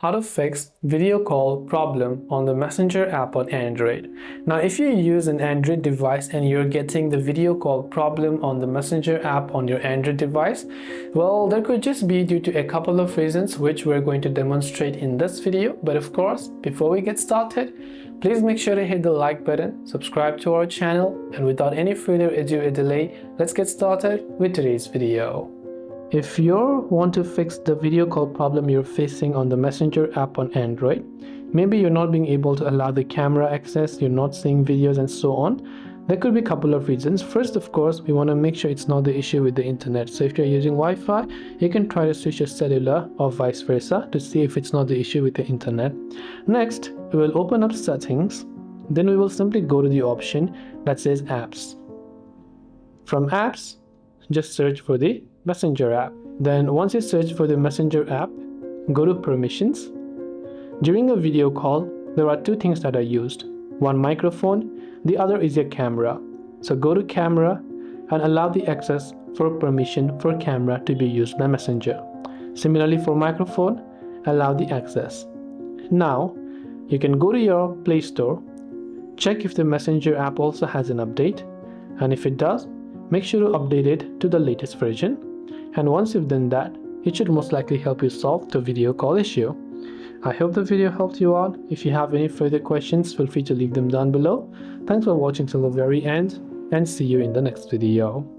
How to fix video call problem on the Messenger app on Android. Now, if you use an Android device and you're getting the video call problem on the Messenger app on your Android device, well, that could just be due to a couple of reasons which we're going to demonstrate in this video. But of course, before we get started, please make sure to hit the like button, subscribe to our channel, and without any further ado or delay, let's get started with today's video. If you want to fix the video call problem you're facing on the Messenger app on Android, maybe you're not being able to allow the camera access, you're not seeing videos and so on, there could be a couple of reasons. First, of course, we want to make sure it's not the issue with the internet. So if you're using Wi-Fi, you can try to switch your cellular or vice versa to see if it's not the issue with the internet. Next, we will open up settings. Then we will simply go to the option that says apps. From apps, just search for the Messenger app. Then once you search for the Messenger app, go to permissions. During a video call, there are two things that are used. One, microphone, the other is your camera. So go to camera and allow the access for permission for camera to be used by Messenger. Similarly for microphone, allow the access. Now, you can go to your Play Store, check if the Messenger app also has an update, and if it does, make sure to update it to the latest version. And once you've done that, it should most likely help you solve the video call issue. I hope the video helped you out. If you have any further questions, feel free to leave them down below. Thanks for watching till the very end, and see you in the next video.